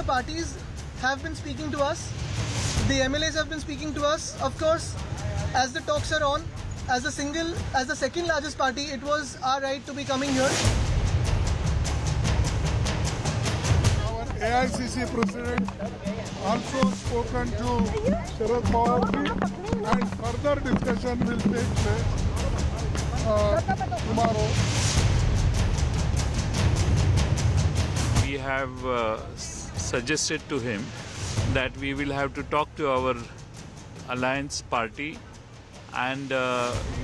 parties have been speaking to us. The MLAs have been speaking to us. Of course, as the talks are on, as the second largest party, it was our right to be coming here. Our AICC president also spoken to Sharad Pawar and further discussion will take place tomorrow. We have suggested to him that we will have to talk to our alliance party, and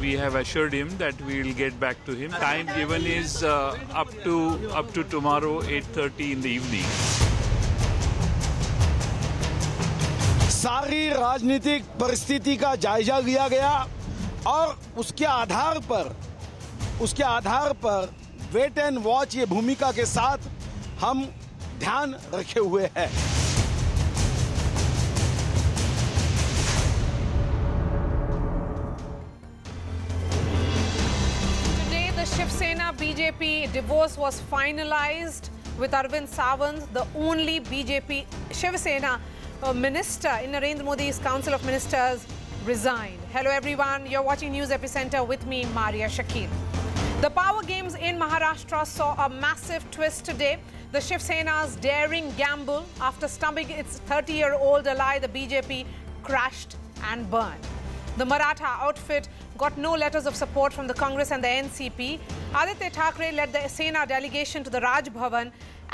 we have assured him that we will get back to him. Time given is up to tomorrow 8:30 in the evening. सारी राजनीतिक परिस्थिति का जायजा लिया गया और उसके आधार पर वेट एंड वॉच ये भूमिका के साथ हम ध्यान रखे हुए हैं। Today, the Shiv Sena BJP divorce was finalized with Arvind Sawant, the only BJP Shiv Sena minister in Narendra Modi's Council of Ministers, resigned. Hello everyone, you're watching News Epicenter with me, Marya Shakil. The power games in Maharashtra saw a massive twist today. The Shiv Sena's daring gamble after stumping its 30-year-old ally, the BJP, crashed and burned. The Maratha outfit got no letters of support from the Congress and the NCP. Aditya Thackeray led the Sena delegation to the Raj Bhavan,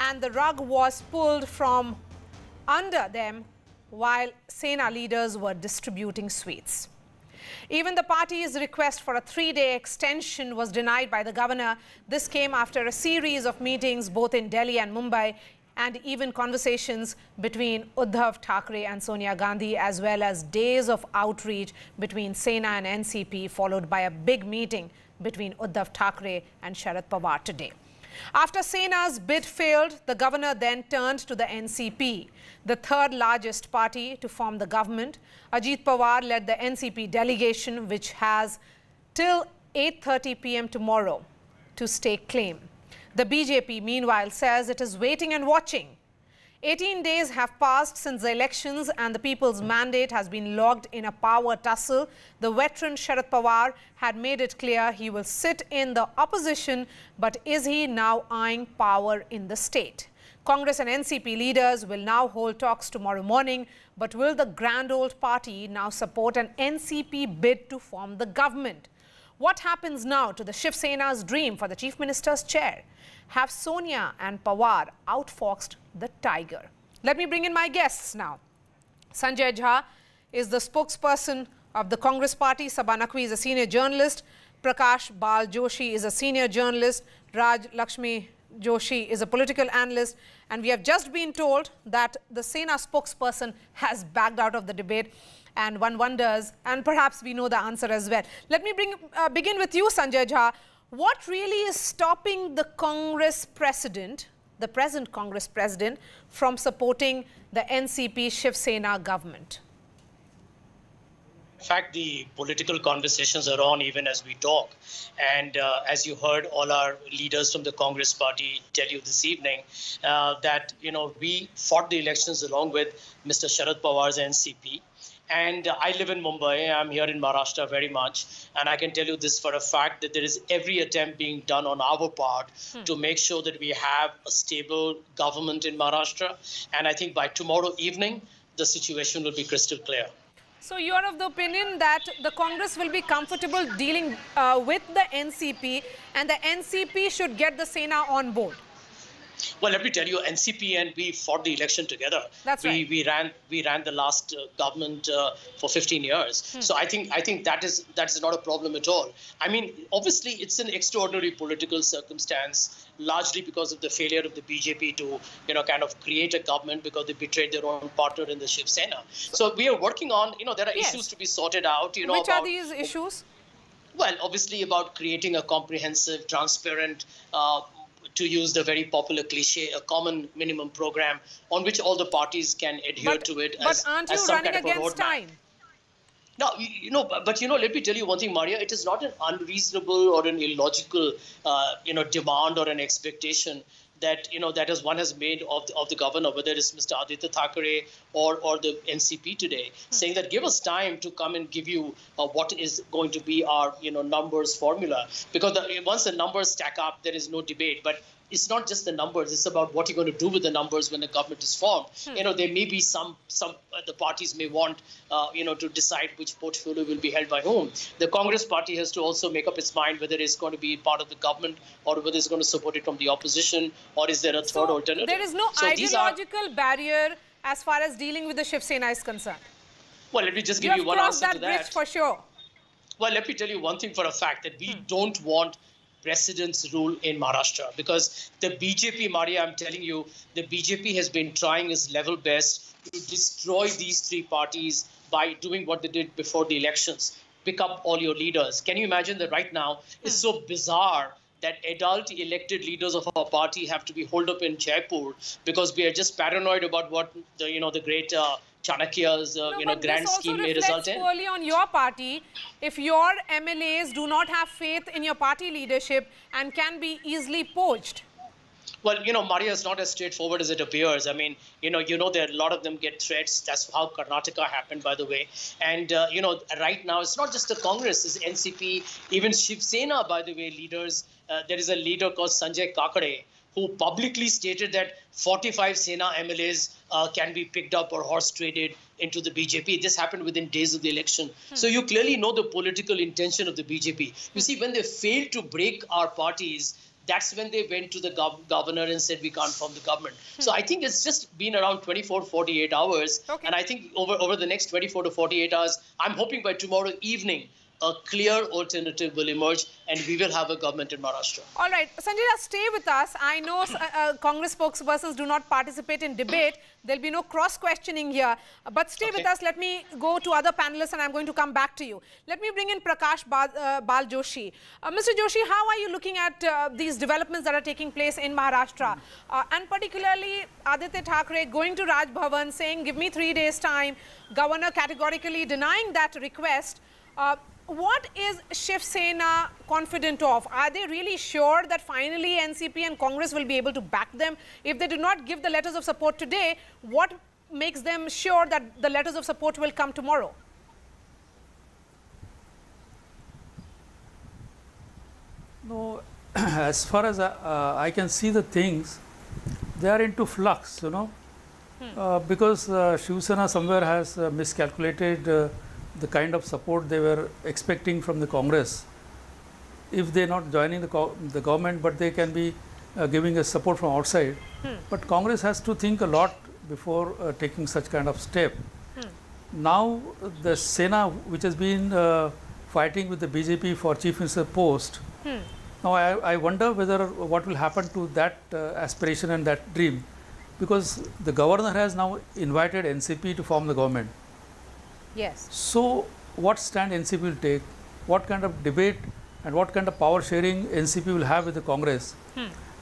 and the rug was pulled from under them while Sena leaders were distributing sweets. Even the party's request for a 3-day extension was denied by the governor. This came after a series of meetings both in Delhi and Mumbai, and even conversations between Uddhav Thackeray and Sonia Gandhi, as well as days of outreach between Sena and NCP, followed by a big meeting between Uddhav Thackeray and Sharad Pawar today. After Sena's bid failed, the governor then turned to the NCP, the third largest party to form the government. Ajit Pawar led the NCP delegation, which has till 8:30 p.m. tomorrow to stake claim. The BJP, meanwhile, says it is waiting and watching. 18 days have passed since the elections and the people's mandate has been logged in a power tussle. The veteran Sharad Pawar had made it clear he will sit in the opposition, but is he now eyeing power in the state? Congress and NCP leaders will now hold talks tomorrow morning, but will the grand old party now support an NCP bid to form the government? What happens now to the Shiv Sena's dream for the Chief Minister's chair? Have Sonia and Pawar outfoxed the tiger? Let me bring in my guests now. Sanjay Jha is the spokesperson of the Congress party. Sabha Naqvi is a senior journalist. Prakash Bal Joshi is a senior journalist. Raj Lakshmi Joshi is a political analyst. And we have just been told that the Sena spokesperson has backed out of the debate. And one wonders, and perhaps we know the answer as well. Let me begin with you, Sanjay Jha. What really is stopping the Congress president, the present Congress president, from supporting the NCP Shiv Sena government? In fact, the political conversations are on even as we talk. And as you heard all our leaders from the Congress party tell you this evening, that, we fought the elections along with Mr. Sharad Pawar's NCP. And I live in Mumbai. I'm here in Maharashtra very much. And I can tell you this for a fact, that there is every attempt being done on our part to make sure that we have a stable government in Maharashtra. And I think by tomorrow evening, the situation will be crystal clear. So you are of the opinion that the Congress will be comfortable dealing with the NCP, and the NCP should get the Sena on board? Well, let me tell you, NCP and we fought the election together. That's right. We ran the last government for 15 years. So I think that is not a problem at all. I mean, obviously, it's an extraordinary political circumstance, largely because of the failure of the BJP to, kind of create a government because they betrayed their own partner in the Shiv Sena. So we are working on, there are issues to be sorted out. Which are these issues? Well, obviously about creating a comprehensive, transparent, to use the very popular cliche, a common minimum program on which all the parties can adhere to it as some kind of a roadmap. But aren't you running against time? No, but let me tell you one thing, Marya. It is not an unreasonable or an illogical, demand or an expectation that that one has made of the governor, whether it's Mr. Aditya Thackeray or the NCP today, saying that give us time to come and give you what is going to be our numbers formula, because once the numbers stack up, there is no debate. But it's not just the numbers; it's about what you're going to do with the numbers when the government is formed. There may be some the parties may want to decide which portfolio will be held by whom. The Congress party has to also make up its mind whether it's going to be part of the government or whether it's going to support it from the opposition, or is there a third alternative? There is no ideological barrier as far as dealing with the Shiv Sena is concerned. Well, let me just give you one answer to that. Bridge for sure. Well, let me tell you one thing for a fact, that we don't want precedence rule in Maharashtra, because the BJP, Marya, I'm telling you, the BJP has been trying its level best to destroy these three parties by doing what they did before the elections. Pick up all your leaders. Can you imagine that right now? It's so bizarre that adult elected leaders of our party have to be holed up in Jaipur because we are just paranoid about what the great Chanakya's grand scheme may result in. Poorly on your party if your MLAs do not have faith in your party leadership and can be easily poached. Well, Marya, is not as straightforward as it appears. I mean, there a lot of them get threats. That's how Karnataka happened, by the way. And, right now, it's not just the Congress, it's NCP, even Shiv Sena, by the way, leaders. There is a leader called Thackeray, who publicly stated that 45 Sena MLAs can be picked up or horse traded into the BJP. This happened within days of the election. So you clearly know the political intention of the BJP. You see, when they failed to break our parties, that's when they went to the governor and said, we can't form the government. So I think it's just been around 24, 48 hours. Okay. And I think over the next 24 to 48 hours, I'm hoping by tomorrow evening, a clear alternative will emerge and we will have a government in Maharashtra. All right. Sanjay, stay with us. I know Congress spokespersons do not participate in debate. There'll be no cross-questioning here. But stay with us. Let me go to other panelists and I'm going to come back to you. Let me bring in Prakash Bal Joshi. Mr. Joshi, how are you looking at these developments that are taking place in Maharashtra? And particularly Aditya Thackeray going to Raj Bhavan saying, give me 3 days time. Governor categorically denying that request. What is Shiv Sena confident of? Are they really sure that finally NCP and Congress will be able to back them? If they do not give the letters of support today, what makes them sure that the letters of support will come tomorrow? No, as far as I can see the things, they are into flux, because Shiv Sena somewhere has miscalculated the kind of support they were expecting from the Congress. If they are not joining the government, but they can be giving us support from outside. But Congress has to think a lot before taking such kind of step. Now the Sena, which has been fighting with the BJP for Chief Minister post, now I wonder whether what will happen to that aspiration and that dream, because the governor has now invited NCP to form the government. Yes. So what stand NCP will take, what kind of debate and what kind of power sharing NCP will have with the Congress,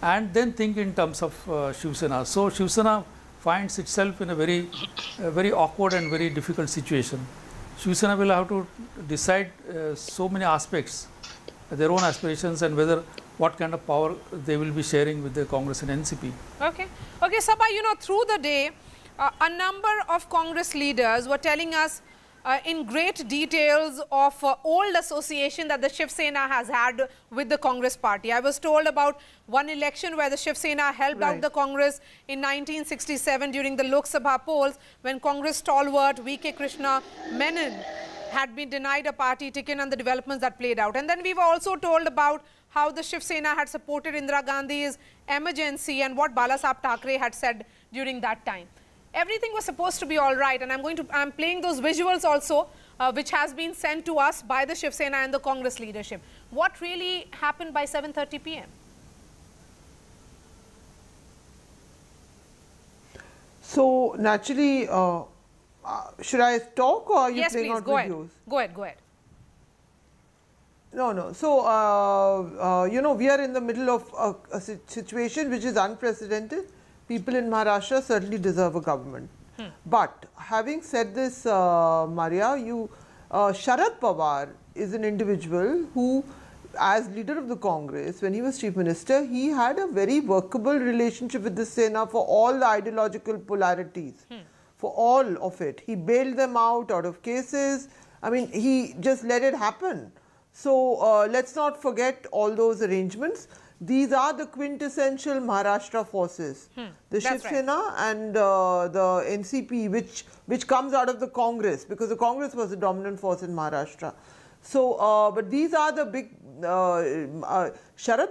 and then think in terms of Shiv Sena. So Shiv Sena finds itself in a very awkward and very difficult situation. Shiv Sena will have to decide so many aspects, their own aspirations, and what kind of power they will be sharing with the Congress and NCP. Okay. Okay, Sabha, through the day, a number of Congress leaders were telling us in great details of old association that the Shiv Sena has had with the Congress party. I was told about one election where the Shiv Sena helped out the Congress in 1967 during the Lok Sabha polls, when Congress stalwart V.K. Krishna Menon had been denied a party ticket, and the developments that played out. And then we were also told about how the Shiv Sena had supported Indira Gandhi's emergency and what Balasaheb Thackeray had said during that time. Everything was supposed to be all right, and I'm playing those visuals also, which has been sent to us by the Shiv Sena and the Congress leadership. What really happened by 7:30 p.m.? So naturally, should I talk, or are you playing out videos? Go ahead. No. So, we are in the middle of a situation which is unprecedented. People in Maharashtra certainly deserve a government. But having said this, Marya, Sharad Pawar is an individual who as leader of the Congress, when he was Chief Minister, he had a very workable relationship with the Sena for all the ideological polarities, for all of it. He bailed them out of cases. I mean, he just let it happen. So let's not forget all those arrangements. These are the quintessential Maharashtra forces. The Shiv Sena and the NCP, which comes out of the Congress, because the Congress was the dominant force in Maharashtra. So, but these are the big, Sharad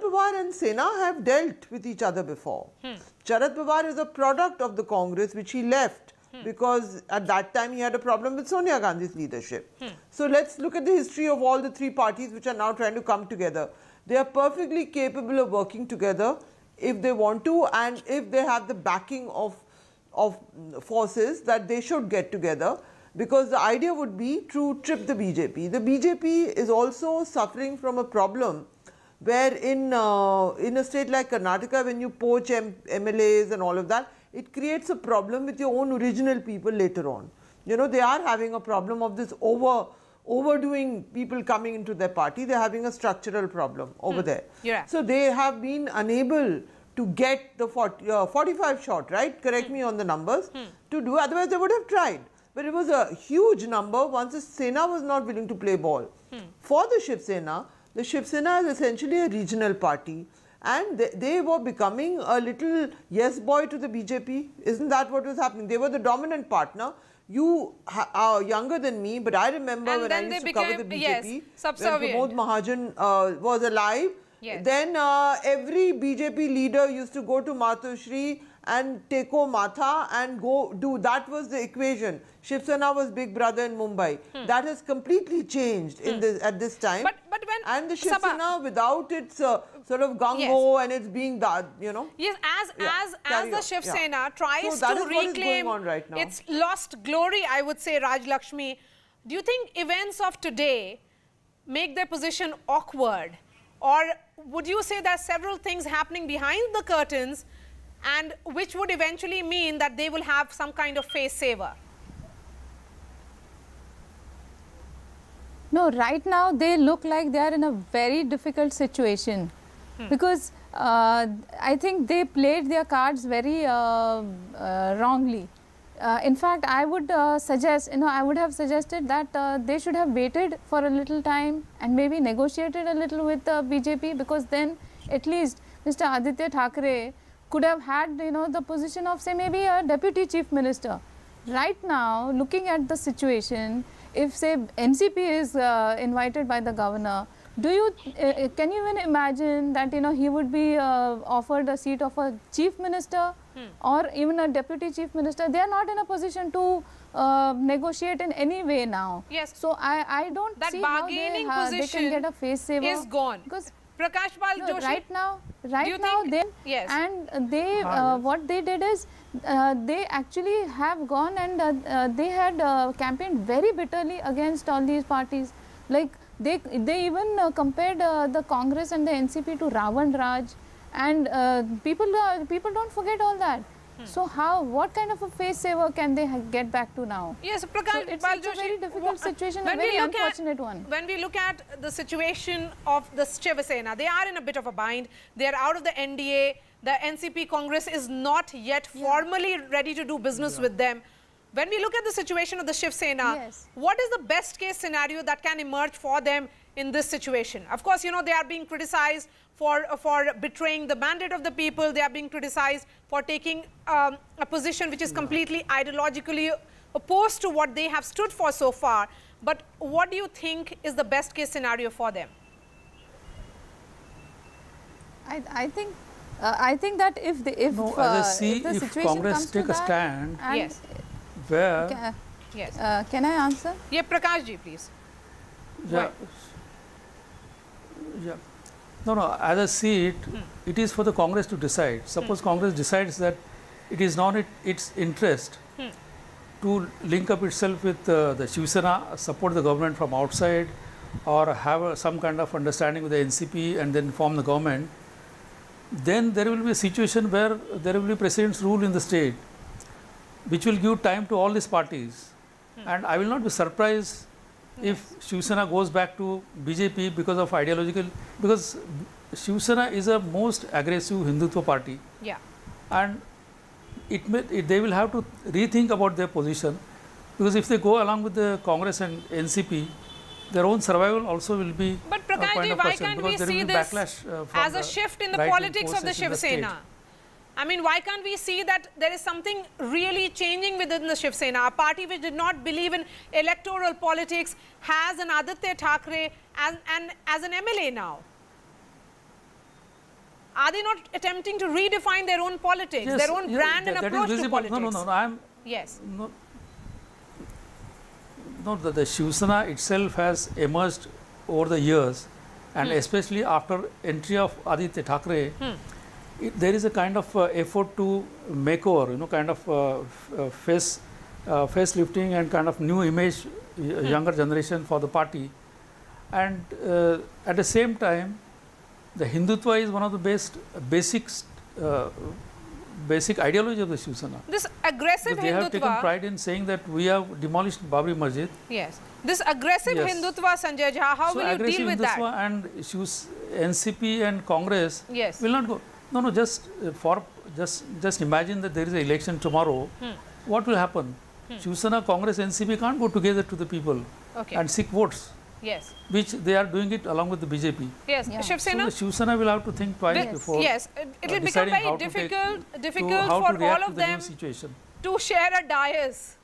Pawar and Sena have dealt with each other before. Sharad Pawar is a product of the Congress, which he left because at that time he had a problem with Sonia Gandhi's leadership. So let's look at the history of all the three parties which are now trying to come together. They are perfectly capable of working together if they want to, and if they have the backing of forces that they should get together, because the idea would be to trip the BJP. The BJP is also suffering from a problem where in a state like Karnataka, when you poach MLAs and all of that, it creates a problem with your own original people later on. You know, they are having a problem of this overdoing people coming into their party. They're having a structural problem over there. Yeah. So they have been unable to get the 45 shot, right? Correct me on the numbers, to do, otherwise they would have tried. But it was a huge number once the Sena was not willing to play ball. For the Shiv Sena is essentially a regional party, and they were becoming a little yes boy to the BJP. Isn't that what was happening? They were the dominant partner. You are younger than me, but I remember when I used to cover the BJP, when Pramod Mahajan was alive. Then every BJP leader used to go to Matushri and Teko Matha and go do. That was the equation. Shiv Sena was big brother in Mumbai. That has completely changed in this, at this time. But when and the Shiv Sena, without its sort of gung-ho and its being that, you know. Yes, as the Shiv Sena tries to reclaim its lost glory, I would say, Raj Lakshmi, do you think events of today make their position awkward? Or would you say there are several things happening behind the curtains, and which would eventually mean that they will have some kind of face saver? No, right now they look like they are in a very difficult situation because I think they played their cards very wrongly. In fact, I would suggest, I would have suggested that they should have waited for a little time and maybe negotiated a little with the BJP, because then at least Mr. Aditya Thackeray could have had, the position of, say, maybe a deputy chief minister. Right now, looking at the situation, if, say, NCP is invited by the governor, do you, can you even imagine that, he would be offered a seat of a chief minister or even a deputy chief minister? They are not in a position to negotiate in any way now. Yes. So I don't see how they can get a face saver. Is gone. Because Prakash Pal Joshi, right now they what they did is they actually have gone and they had campaigned very bitterly against all these parties. Like they even compared the Congress and the NCP to Ravan Raj, and people don't forget all that. So what kind of a face saver can they get back to now? Yes, Prakash, so it's a very difficult situation, a very unfortunate one. When we look at the situation of the Shiv Sena, they are in a bit of a bind. They are out of the NDA. The NCP Congress is not yet formally ready to do business with them. When we look at the situation of the Shiv Sena, what is the best case scenario that can emerge for them in this situation? Of course, they are being criticized for betraying the mandate of the people. They are being criticized for taking a position which is completely ideologically opposed to what they have stood for so far. But what do you think is the best case scenario for them? I think that if Congress take a stand, where can I answer? Yeah, Prakash ji, please. No, as I see it, it is for the Congress to decide. Suppose Congress decides that it is not its interest to link up itself with the Shiv Sena, support the government from outside, or have some kind of understanding with the NCP and then form the government, then there will be a situation where there will be president's rule in the state, which will give time to all these parties. And I will not be surprised if Shiv Sena goes back to BJP because of ideological, because Shiv Sena is a most aggressive Hindutva party. Yeah. And they will have to rethink about their position, because if they go along with the Congress and NCP, their own survival also will be. But Prakashji, why can't we see this as a shift in the politics of the Shiv Sena? I mean, why can't we see that there is something really changing within the Shiv Sena? A party which did not believe in electoral politics has an Aditya Thackeray as an MLA now. Are they not attempting to redefine their own politics, yes, their own brand and approach to politics? No, I'm... Yes. No, the Shiv Sena itself has emerged over the years, and especially after entry of Aditya Thackeray, there is a kind of effort to make over, kind of facelifting and kind of new image, younger generation for the party. And at the same time, the Hindutva is one of the basic ideology of the Shiv Sena. This aggressive Hindutva. They have taken pride in saying that we have demolished Babri Masjid. Yes. This aggressive Hindutva, Sanjay Jha, how will you deal with that? And NCP and Congress will not go. No, just imagine that there is an election tomorrow. What will happen? Shiv Sena, Congress, NCP can't go together to the people and seek votes. Yes. Which they are doing it along with the BJP. Yes. Shiv Sena? So the Shiv Sena will have to think twice before. Yes. It will become very difficult for all of them to share a dais,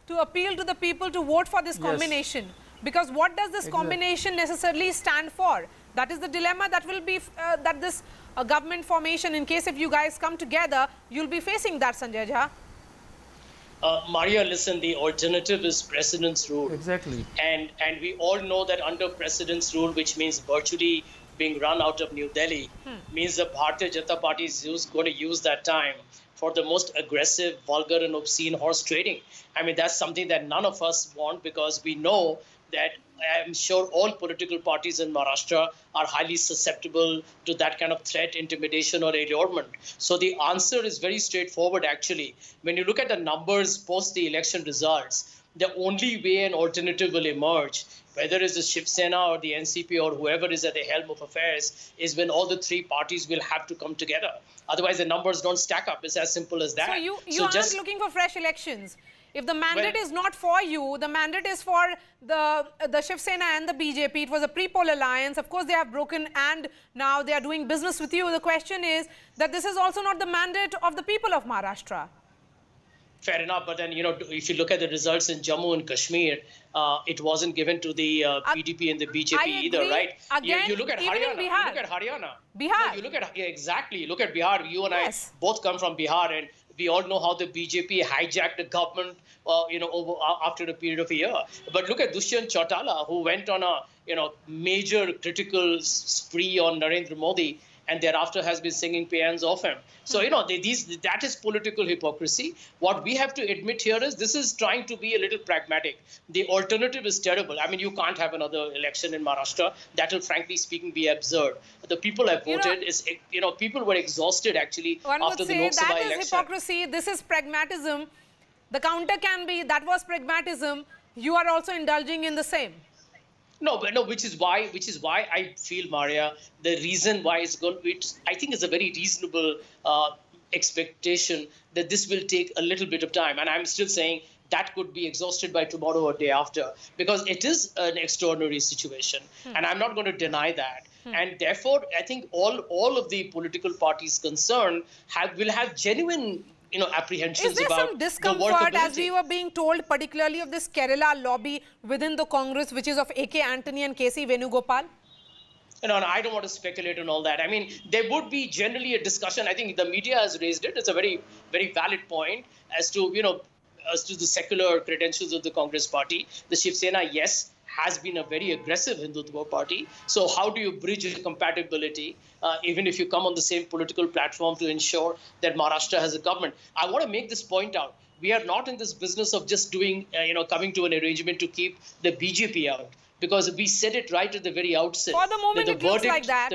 to appeal to the people to vote for this combination. Because what does this combination necessarily stand for? That is the dilemma that will be, that this government formation, in case if you guys come together, you'll be facing that, Sanjay Jha. Marya, listen, the alternative is precedence rule. Exactly. And we all know that under precedence rule, which means virtually being run out of New Delhi, means the Bharatiya Janata Party is going to use that time for the most aggressive, vulgar and obscene horse trading. I mean, that's something that none of us want, because we know that I'm sure all political parties in Maharashtra are highly susceptible to that kind of threat, intimidation or allurement. So the answer is very straightforward, actually. When you look at the numbers post the election results, the only way an alternative will emerge, whether it's the Shiv Sena or the NCP or whoever is at the helm of affairs, is when all the three parties will have to come together. Otherwise, the numbers don't stack up. It's as simple as that. So you aren't looking for fresh elections. If the mandate is not for you, the mandate is for the Shiv Sena and the BJP. It was a pre-poll alliance. Of course, they have broken and now they are doing business with you. The question is that this is also not the mandate of the people of Maharashtra. Fair enough, but then, if you look at the results in Jammu and Kashmir, it wasn't given to the PDP and the BJP either, right? Again, you look at Haryana. You look at Haryana. Bihar. No, you look at, exactly. You look at Bihar. You and I both come from Bihar, and we all know how the BJP hijacked the government, after a period of a year. But look at Dushyant Chautala, who went on a, major critical spree on Narendra Modi, and thereafter has been singing paeans of him. So, that is political hypocrisy. What we have to admit here is this is trying to be a little pragmatic. The alternative is terrible. I mean, you can't have another election in Maharashtra. That will, frankly speaking, be absurd. The people have voted. People were exhausted, actually, after the Lok Sabha election. That is hypocrisy. This is pragmatism. The counter can be, that was pragmatism. You are also indulging in the same. No, which is why I feel, Marya, the reason why I think it's a very reasonable expectation that this will take a little bit of time. And I'm still saying that could be exhausted by tomorrow or day after, because it is an extraordinary situation. And I'm not going to deny that. And therefore, I think all of the political parties concerned will have genuine apprehensions about the workability. Is there some discomfort, as we were being told, particularly of this Kerala lobby within the Congress, which is of A.K. Antony and K.C. Venugopal? No, I don't want to speculate on all that. I mean, there would be generally a discussion. I think the media has raised it. It's a very, very valid point as to, the secular credentials of the Congress party. The Shiv Sena, yes, has been a very aggressive Hindutva party. So how do you bridge a compatibility, even if you come on the same political platform, to ensure that Maharashtra has a government? I want to make this point out. We are not in this business of just doing, coming to an arrangement to keep the BJP out, because we said it right at the very outset. For the moment, it looks like that.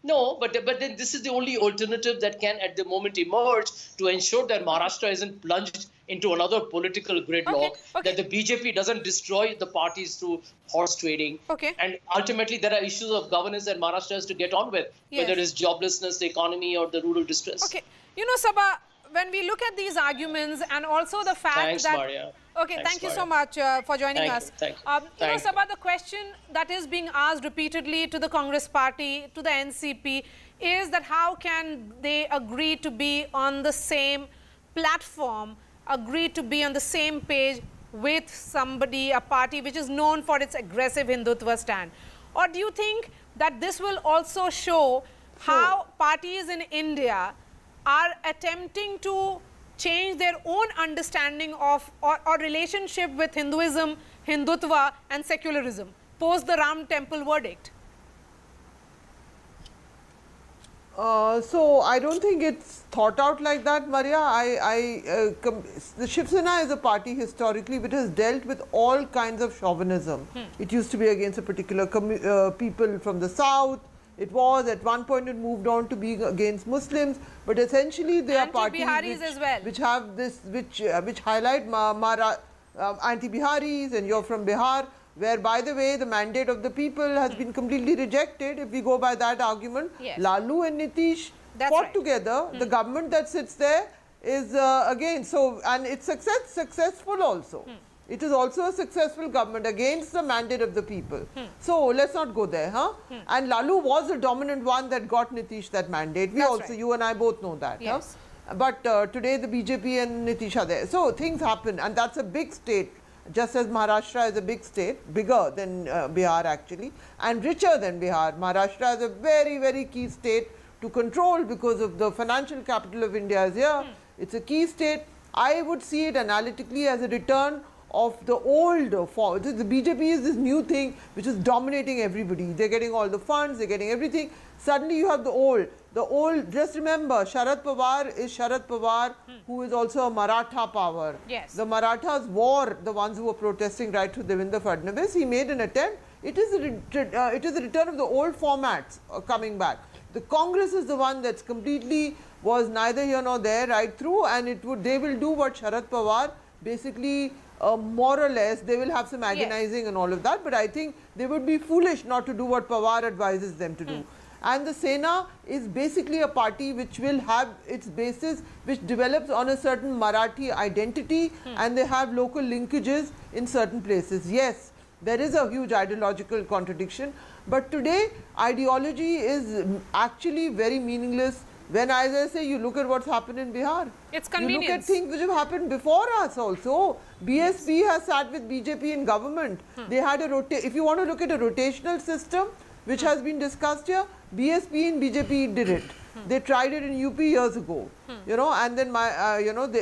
No, but then this is the only alternative that can at the moment emerge to ensure that Maharashtra isn't plunged into another political gridlock, that the BJP doesn't destroy the parties through horse trading. And ultimately, there are issues of governance that Maharashtra has to get on with, whether it is joblessness, the economy, or the rural distress. Okay. You know, Sabha, when we look at these arguments and also the fact that... Marya. Okay, thank you so much for joining us. Thank you. You know, Sabha, the question that is being asked repeatedly to the Congress party, to the NCP, is that how can they agree to be on the same platform, agree to be on the same page with somebody, a party which is known for its aggressive Hindutva stand? Or do you think that this will also show how parties in India are attempting to change their own understanding of or relationship with Hinduism, Hindutva and secularism post the Ram temple verdict? So I don't think it's thought out like that, Marya. The Shiv Sena is a party historically which has dealt with all kinds of chauvinism. It used to be against a particular people from the south. It was at one point it moved on to being against Muslims, but essentially they are parties which have this, which highlight anti-Biharis, and you're from Bihar, where, by the way, the mandate of the people has been completely rejected. If we go by that argument, Lalu and Nitish fought together. The government that sits there is again, so, and it's successful also. It is also a successful government against the mandate of the people. So let's not go there, huh? And Lalu was the dominant one that got Nitish that mandate. We also, you and I both know that. Yes. Huh? But today the BJP and Nitish are there. So things happen, and that's a big state. Just as Maharashtra is a big state, bigger than Bihar actually, and richer than Bihar. Maharashtra is a very, very key state to control because of the financial capital of India is here. It's a key state. I would see it analytically as a return of the old form. The BJP is this new thing which is dominating everybody. They're getting all the funds, they're getting everything. Suddenly you have the old. The old, just remember, Sharad Pawar is Sharad Pawar, who is also a Maratha power. Yes. The Marathas were the ones who were protesting right through Devendra Fadnavis. He made an attempt. It is a return of the old formats coming back. The Congress is the one that's completely was neither here nor there right through, and they will do what Sharad Pawar basically more or less, they will have some agonizing and all of that, but I think they would be foolish not to do what Pawar advises them to do. And the Sena is basically a party which will have its basis, which develops on a certain Marathi identity, and they have local linkages in certain places. Yes, there is a huge ideological contradiction, but today ideology is actually very meaningless. When, as I say, you look at what's happened in Bihar. It's convenience. You look at things which have happened before us also. BSP has sat with BJP in government. They had a if you want to look at a rotational system, which has been discussed here, BSP and BJP did it. They tried it in UP years ago, you know, and then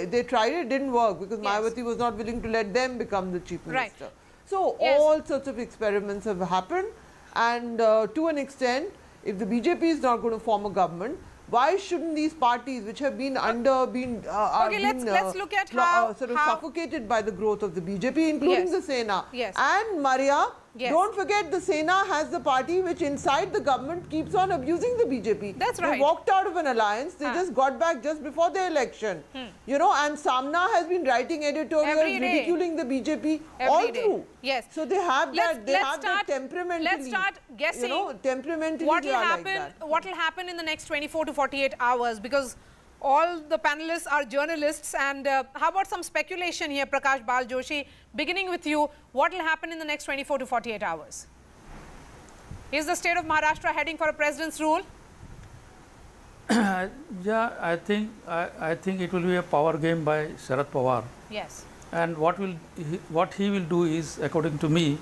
they tried it, didn't work because Mayawati was not willing to let them become the chief minister. So all sorts of experiments have happened, and to an extent, if the BJP is not going to form a government, why shouldn't these parties, which have been let's look at how suffocated by the growth of the BJP, including the Sena and Marya? Don't forget, the Sena has the party which inside the government keeps on abusing the BJP. That's right. They walked out of an alliance. They just got back just before the election. You know, and Samna has been writing editorials ridiculing the BJP all through. Yes. So they have that. They have that temperamentally. Let's start guessing. You know, temperamentally what will happen? What will happen in the next 24 to 48 hours? Because all the panelists are journalists, and how about some speculation here, Prakash Bal Joshi? Beginning with you, what will happen in the next 24 to 48 hours? Is the state of Maharashtra heading for a president's rule? Yeah, I think it will be a power game by Sharad Pawar. Yes. And what he will do is, according to me,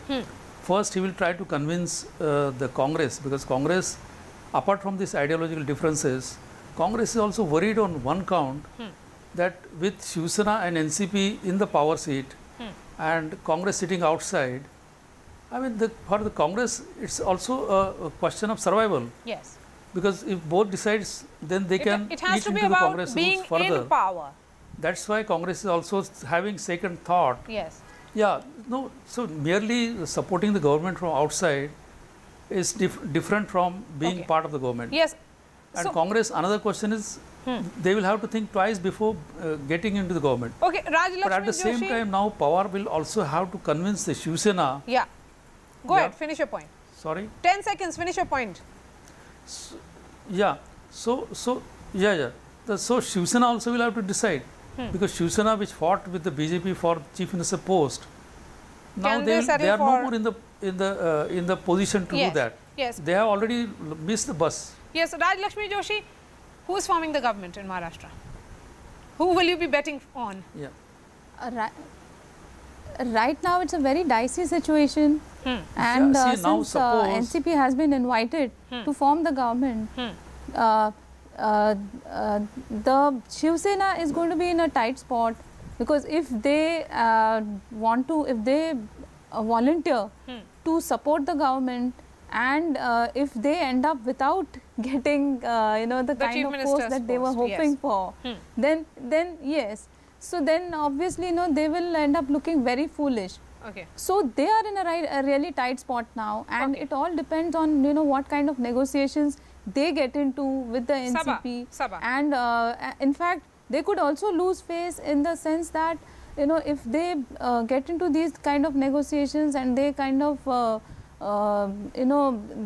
first he will try to convince the Congress, because Congress, apart from these ideological differences, Congress is also worried on one count that with Shiv Sena and NCP in the power seat and Congress sitting outside, I mean, for the Congress, it's also a question of survival. Yes. Because if both decides, then they can it has eat to be into the about Congress being roots further. in power. That's why Congress is also having second thought. Yes. Yeah. No. So merely supporting the government from outside is different from being part of the government. Yes. And so Congress, another question is, they will have to think twice before getting into the government. Okay, Raj But at the Lakshmi same Joshi. time, now power will also have to convince the Shiv Sena. Yeah. Go ahead, finish your point. Sorry? 10 seconds, finish your point. So Shiv Sena also will have to decide. Because Shiv Sena, which fought with the BJP for Chief Minister post, now they are no more in the position to do that. Yes. They have already missed the bus. Yes, Raj Lakshmi Joshi, who is forming the government in Maharashtra? Who will you be betting on? Yeah. Right now, it's a very dicey situation, and since NCP has been invited to form the government, the Shiv Sena is going to be in a tight spot, because if they volunteer to support the government, and if they end up without getting the kind of post that they were hoping for, then yes. So then obviously they will end up looking very foolish. Okay. So they are in a really tight spot now, and it all depends on what kind of negotiations they get into with the NCP. Sabha. And in fact, they could also lose face in the sense that if they get into these kind of negotiations and they kind of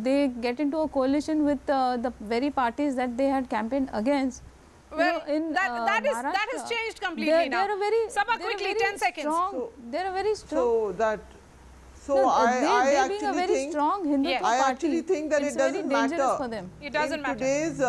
they get into a coalition with the very parties that they had campaigned against. Well, that has changed completely now. Sabha, quickly, 10 seconds. They're a very strong. I actually being a very strong Hindutva party, I actually think that it doesn't matter. For them. It doesn't matter. Today's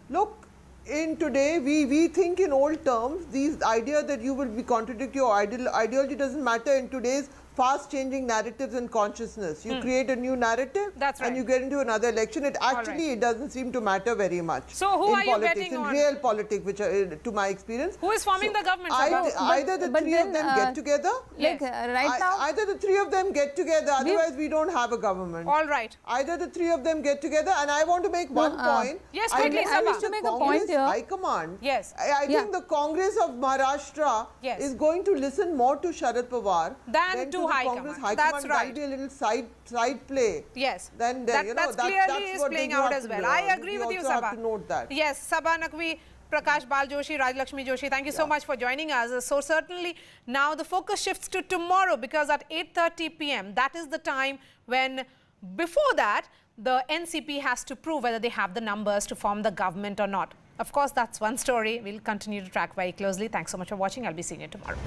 look. In today, we think in old terms. These idea that you will be contradict your ideology doesn't matter in today's fast-changing narratives and consciousness. You create a new narrative, and you get into another election. It actually it doesn't seem to matter very much. So who in are you politics, betting in on? real politics, which to my experience. Who is forming the government? Either the three of them get together. Like right now, either the three of them get together. Otherwise, we don't have a government. All right. Either the three of them get together, and I want to make one point. Yes, quickly, I wish to make a point here. High command. Yes. I think the Congress of Maharashtra is going to listen more to Sharad Pawar than to High Command. That's right. That'll be a little side play. Yes. Then that's clearly is playing out as well. I agree with you, Sabha. Have to note that. Yes, Sabha Naqvi, Prakash Bal Joshi, Raj Lakshmi Joshi, thank you so much for joining us. So certainly now the focus shifts to tomorrow, because at 8:30 p.m. that is the time when, before that, the NCP has to prove whether they have the numbers to form the government or not. Of course, that's one story we'll continue to track very closely. Thanks so much for watching. I'll be seeing you tomorrow.